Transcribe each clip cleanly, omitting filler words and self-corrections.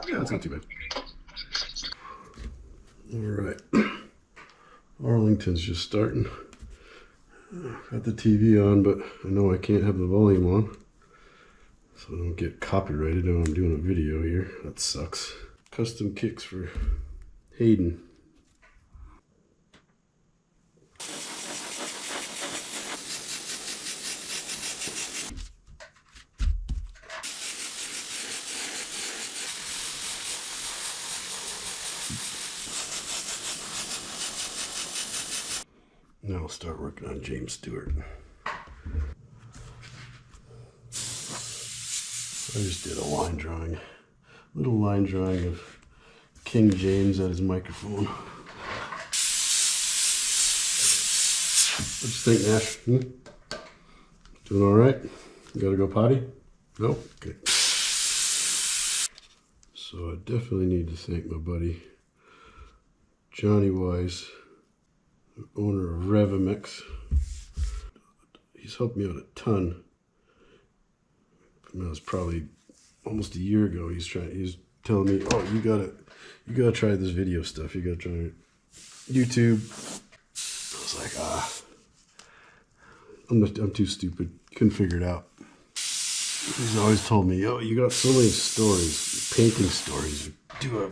Yeah, that's not too bad. All right. Arlington's just starting. Got the TV on, but I know I can't have the volume on, so I don't get copyrighted when I'm doing a video here. That sucks. Custom kicks for Haiden. Now I'll start working on James Stewart. I just did a line drawing. Little line drawing of King James at his microphone. What you think, Nash? Doing all right? You gotta go potty? No? Okay. So I definitely need to thank my buddy Johnny Wise, owner of Revimix. He's helped me out a ton. That was probably almost a year ago. He was telling me, "Oh, you gotta try this video stuff. You gotta try it. YouTube." I was like, I'm too stupid. Couldn't figure it out. He's always told me, "Oh, you got so many stories, painting stories. Do a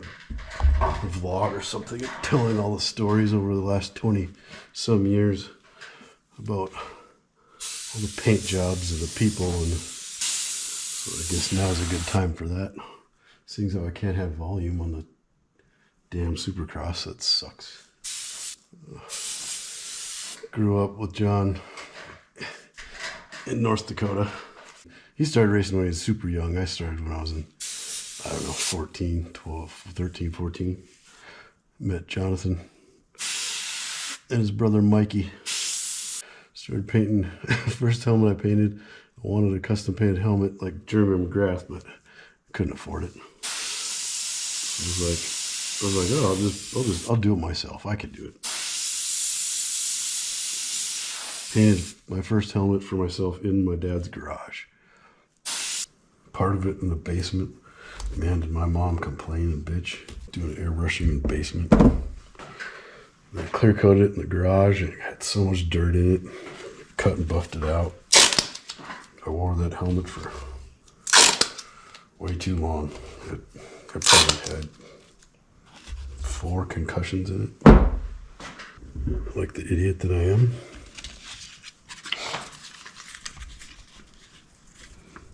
vlog or something, telling all the stories over the last 20 some years about all the paint jobs and the people." And so I guess now's a good time for that. Seeing as how I can't have volume on the damn supercross, that sucks. Grew up with John in North Dakota. He started racing when he was super young. I started when I was in, I don't know, 14, 12, 13, 14. Met Jonathan and his brother Mikey. Started painting. First helmet I painted, I wanted a custom painted helmet like Jeremy McGrath, but couldn't afford it. I was like, oh, I'll do it myself. I can do it. Painted my first helmet for myself in my dad's garage. Part of it in the basement. Man, did my mom complain and bitch, doing airbrushing in the basement. And I clear coated it in the garage and it had so much dirt in it. Cut and buffed it out. I wore that helmet for way too long. I probably had 4 concussions in it. Like the idiot that I am.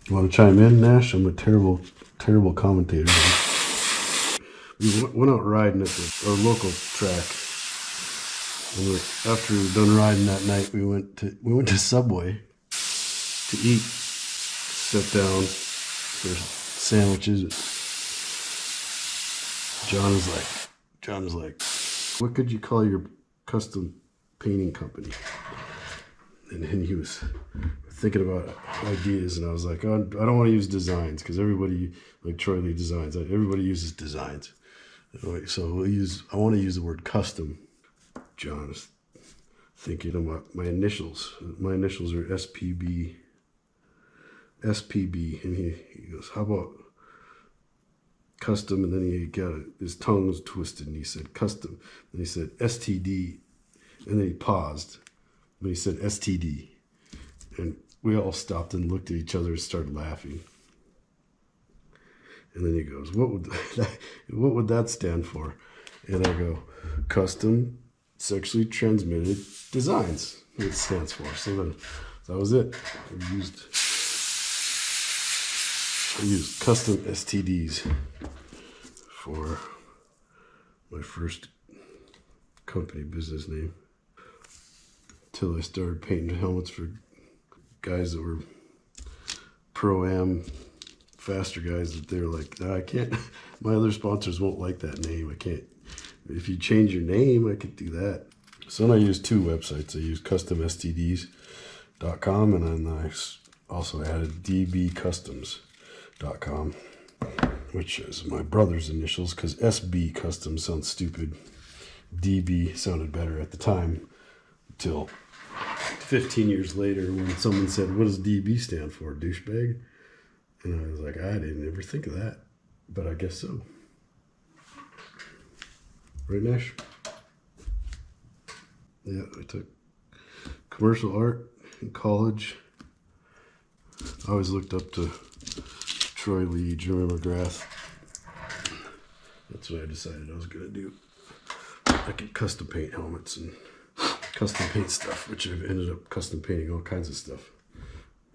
You want to chime in, Nash? I'm a terrible commentator. We went out riding at our local track. And after we were done riding that night, we went to Subway to eat. Sat down for sandwiches. John was like, "What could you call your custom painting company?" And then he was thinking about ideas, and I was like, "Oh, I don't want to use designs because everybody, like Troy Lee Designs, everybody uses designs. So I want to use the word custom." John is thinking about my initials. My initials are SPB. And he goes, "How about custom?" And then he got his tongue was twisted, and he said custom. And he said STD, and then he paused, but he said STD, and we all stopped and looked at each other and started laughing. And then he goes, what would that stand for?" And I go, "Custom Sexually Transmitted Designs," it stands for. So then that was it. I used custom STDs for my first company business name. Until I started painting helmets for guys that were pro-am faster guys that they're like, "No, I can't, my other sponsors won't like that name. I can't. If you change your name, I could do that." So then I used 2 websites. I used customstds.com, and then I also added dbcustoms.com, which is my brother's initials, because SB Custom sounds stupid. DB sounded better at the time, until 15 years later when someone said, "What does DB stand for, douchebag?" And I was like, I didn't ever think of that. but I guess so. Right, Nash? Yeah, I took commercial art in college. I always looked up to Troy Lee, Jeremy McGrath. That's what I decided I was gonna do. I could custom paint helmets and custom paint stuff, which I've ended up custom painting all kinds of stuff.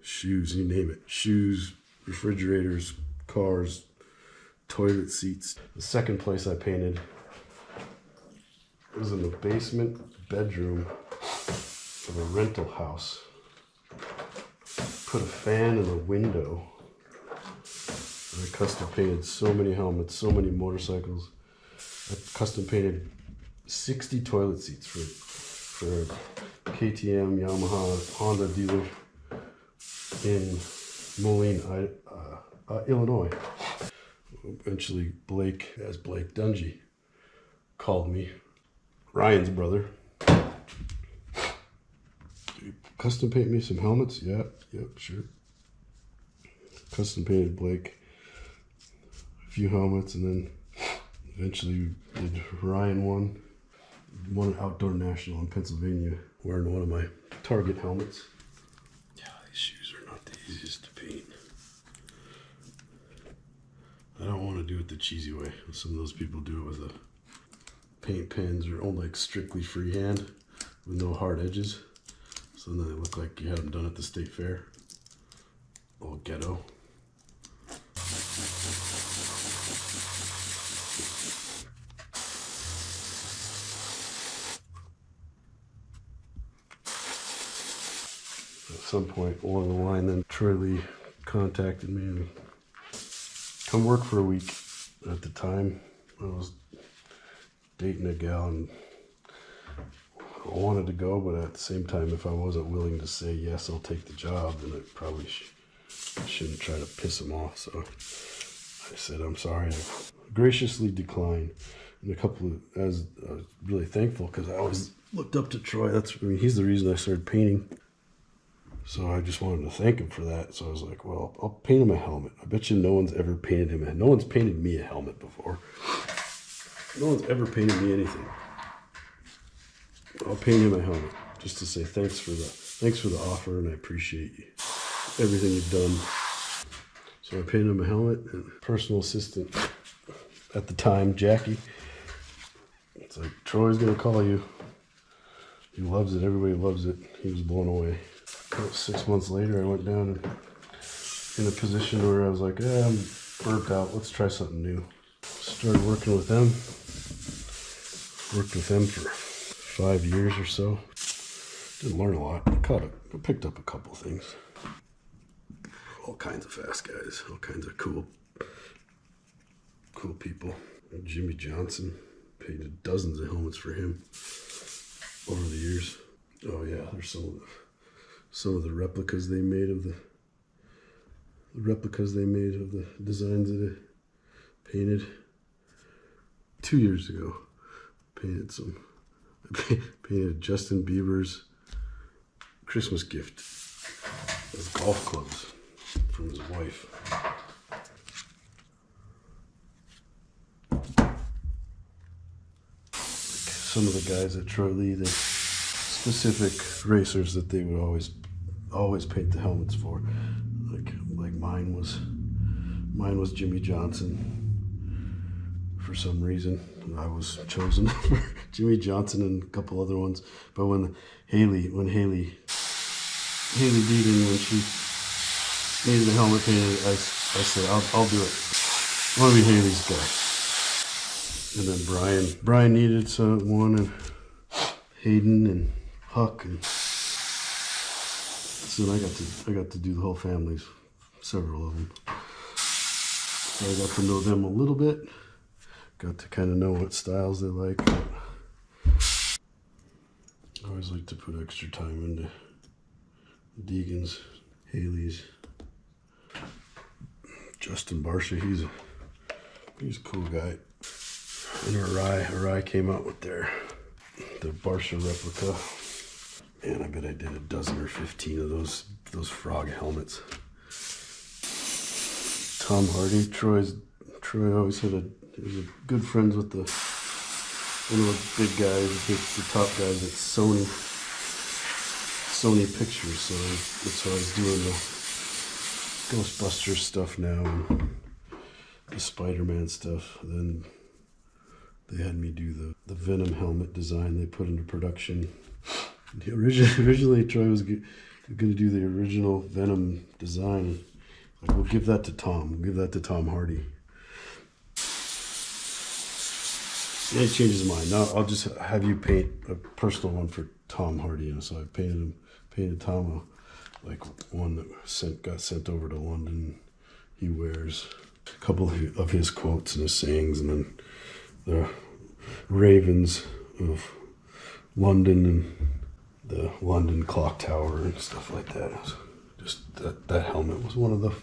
Shoes, you name it. Shoes, refrigerators, cars, toilet seats. The second place I painted was in the basement bedroom of a rental house. Put a fan in the window. And I custom painted so many helmets, so many motorcycles. I custom painted 60 toilet seats for a KTM, Yamaha, Honda dealer in Moline, Illinois. Eventually Blake Dungy called me, Ryan's brother. Custom paint me some helmets? Yep, sure. Custom painted Blake a few helmets, and then eventually did Ryan won an outdoor national in Pennsylvania wearing one of my Target helmets. Yeah, these shoes are not the easiest to paint. I don't want to do it the cheesy way. Some of those people do it with a paint pens or like strictly freehand with no hard edges. So then they look like you had them done at the state fair. All ghetto. At some point along the line, then Troy Lee contacted me and come work for a week. At the time, I was dating a gal and I wanted to go, but at the same time, if I wasn't willing to say yes, I'll take the job, then I probably shouldn't try to piss him off. So I said, I'm sorry. I graciously declined. And I was really thankful because I always looked up to Troy. He's the reason I started painting. So I just wanted to thank him for that. So I was like, well, I'll paint him a helmet. I bet you no one's ever painted him. No one's painted me a helmet before. No one's ever painted me anything. I'll paint him a helmet just to say thanks for the offer, and I appreciate everything you've done. So I painted him a helmet, and personal assistant at the time, Jackie, it's like, Troy's gonna call you. He loves it. Everybody loves it. He was blown away. About 6 months later, I went down and in a position where I was like, I'm burnt out. Let's try something new. Started working with them. Worked with them for 5 years or so. Didn't learn a lot. I picked up a couple things. All kinds of fast guys. All kinds of cool people. Jimmy Johnson. Painted dozens of helmets for him over the years. Oh yeah, there's some of the replicas they made of the designs that I painted 2 years ago. I painted Justin Bieber's Christmas gift as golf clubs from his wife. Some of the guys at Troy Lee, the specific racers that they would always paint the helmets for. Like mine was Jimmy Johnson. For some reason, I was chosen for Jimmy Johnson and a couple other ones. But when Haiden Danger, when she needed a helmet painted, I said, I'll do it. I want to be Haley's guy. And then Brian needed one, and Haiden and Huck, and so then I got to do the whole families, several of them. So I got to know them a little bit. Got to kind of know what styles they like. I always like to put extra time into Deegan's, Haley's. Justin Barsha, he's a cool guy. And Arai came out with the Barsha replica. And I bet I did a dozen or 15 of those frog helmets. Tom Hardy, Troy's Troy always he was a good friends with one of the big guys, the top guys at Sony Pictures. So that's why he's doing the Ghostbusters stuff now and the Spider-Man stuff. Then they had me do the Venom helmet design they put into production. Originally Troy was going to do the original Venom design. Like, we'll give that to Tom. We'll give that to Tom Hardy. And he changed his mind. Now I'll just have you paint a personal one for Tom Hardy. So I painted Tom like one that got sent over to London. He wears a couple of his quotes and his sayings, and then the Ravens of London and the London clock tower and stuff like that. Just that helmet was one of the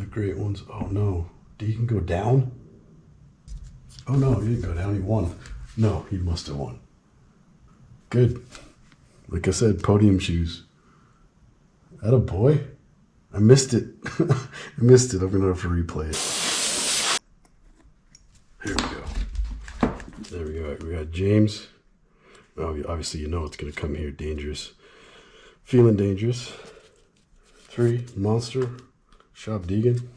great ones. Oh no, Deegan go down? Oh no, he didn't go down, he won. No, he must have won. Good. Like I said, podium shoes. Atta boy. I missed it. I missed it. I'm gonna have to replay it. Here we go. There we go. We got James. Oh, obviously you know it's gonna come here. Dangerous. Feeling dangerous. 3, Monster. Shop Deegan.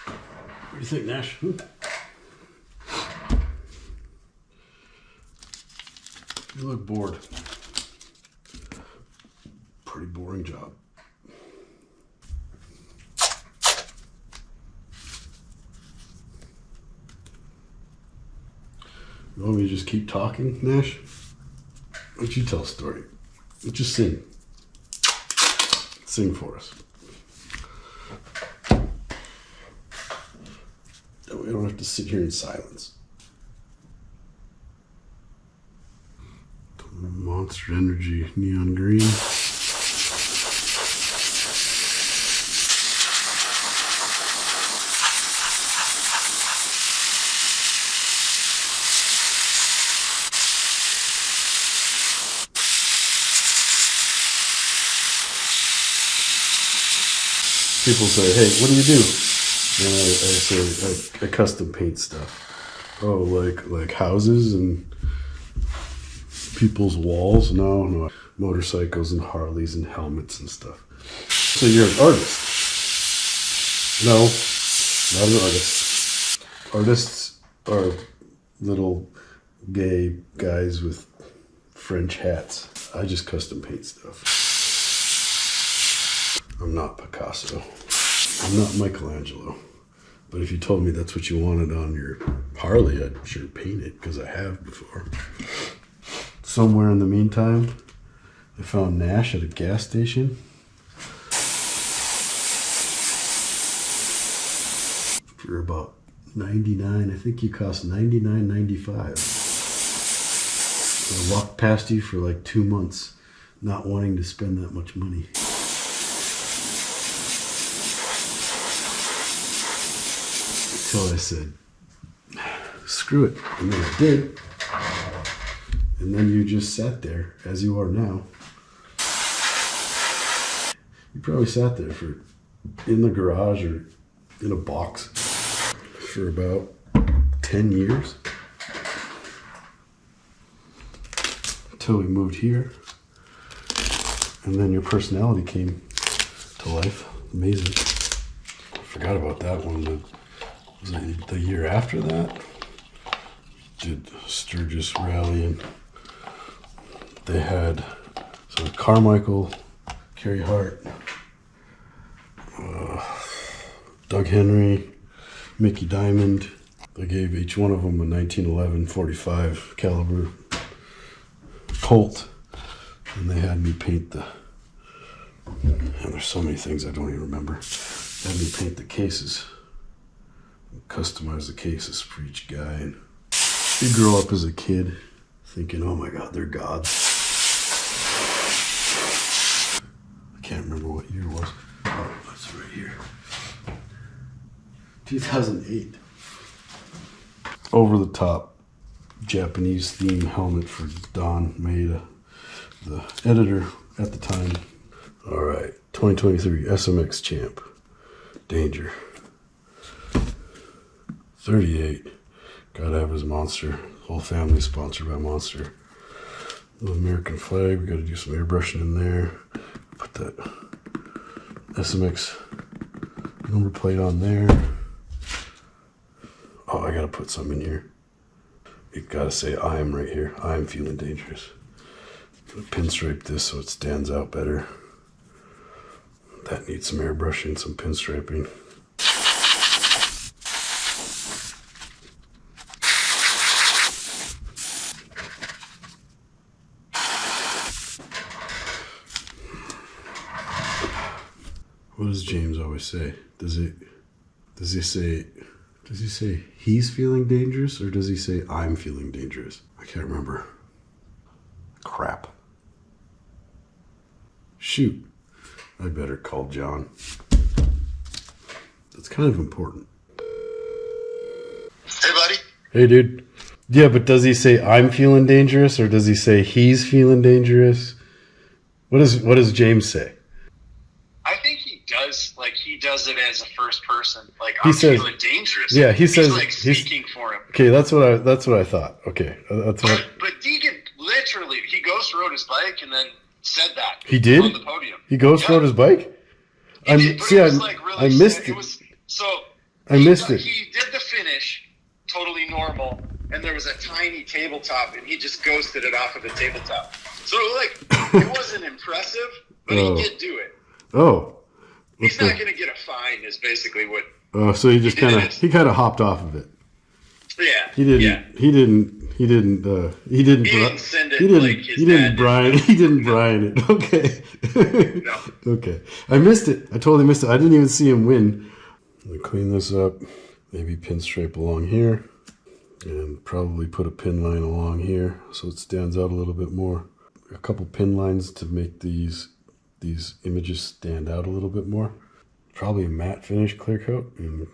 What do you think, Nash? You look bored. Pretty boring job. You want me to just keep talking, Nash? Why don't you tell a story? Let's just sing. Sing for us. We don't have to sit here in silence. Monster Energy neon green. People say, hey, what do you do? And I say, I custom paint stuff. Oh, like houses and people's walls? No. Motorcycles and Harleys and helmets and stuff. So you're an artist? No, not an artist. Artists are little gay guys with French hats. I just custom paint stuff. I'm not Picasso. I'm not Michelangelo. But if you told me that's what you wanted on your Harley, I'd sure paint it, because I have before. Somewhere in the meantime, I found Nash at a gas station. For about $99, I think he cost $99.95. I walked past you for like 2 months, not wanting to spend that much money. Until I said, screw it. And then I did. And then you just sat there, as you are now. You probably sat there in the garage or in a box for about 10 years. Until we moved here. And then your personality came to life. Amazing. I forgot about that one. Was it the year after that? Did Sturgis Rally, and they had Carmichael, Carey Hart, Doug Henry, Mickey Diamond. They gave each one of them a 1911 .45 caliber Colt, and they had me paint and there's so many things I don't even remember. They had me paint the cases. Customize the cases for each guy. And you grow up as a kid thinking, oh my God, they're gods. I can't remember what year it was. Oh, that's right here. 2008. Over the top Japanese theme helmet for Don Maeda, the editor at the time. All right, 2023 SMX champ, Danger. 38. Gotta have his Monster. Whole family sponsored by Monster. The American flag. We gotta do some airbrushing in there. Put that SMX number plate on there. Oh, I gotta put some in here. You gotta say I am right here. I am feeling dangerous. Pinstripe this so it stands out better. That needs some airbrushing, some pinstriping. What does James always say? Does he say he's feeling dangerous, or does he say I'm feeling dangerous? I can't remember. Crap. Shoot. I better call John. That's kind of important. Hey, buddy. Hey, dude. Yeah, but does he say I'm feeling dangerous, or does he say he's feeling dangerous? What does James say? I think he does it as a first person. Like, He I'm says, feeling dangerous. Yeah, he says he's like speaking for him. Okay, that's what I thought. Okay, But Deegan literally, he ghost rode his bike and then said that. He did? On the podium. He ghost rode his bike? I missed it. I missed it. He did the finish totally normal, and there was a tiny tabletop, and he just ghosted it off of the tabletop. So, like, it wasn't impressive, but he did do it. Oh. He's not going to get a fine, is basically what. Oh, so he just kind of hopped off of it. Yeah. He didn't. Yeah. He didn't send it like his He didn't brine it. Okay. No. Okay. I missed it. I totally missed it. I didn't even see him win. Let me clean this up. Maybe pinstripe along here, and probably put a pin line along here so it stands out a little bit more. A couple pin lines to make these images stand out a little bit more. Probably a matte finish clear coat and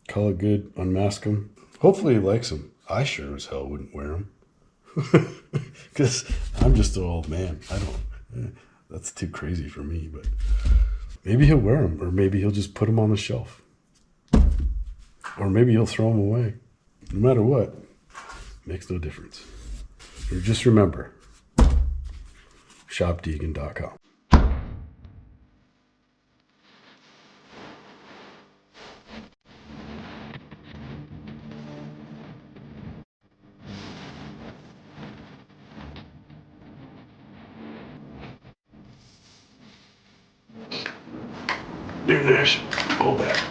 call it good, unmask them. Hopefully he likes them. I sure as hell wouldn't wear them. Because I'm just an old man. That's too crazy for me, but maybe he'll wear them, or maybe he'll just put them on the shelf. Or maybe he'll throw them away. No matter what, makes no difference. Or just remember, shopdeegan.com. There's hold that.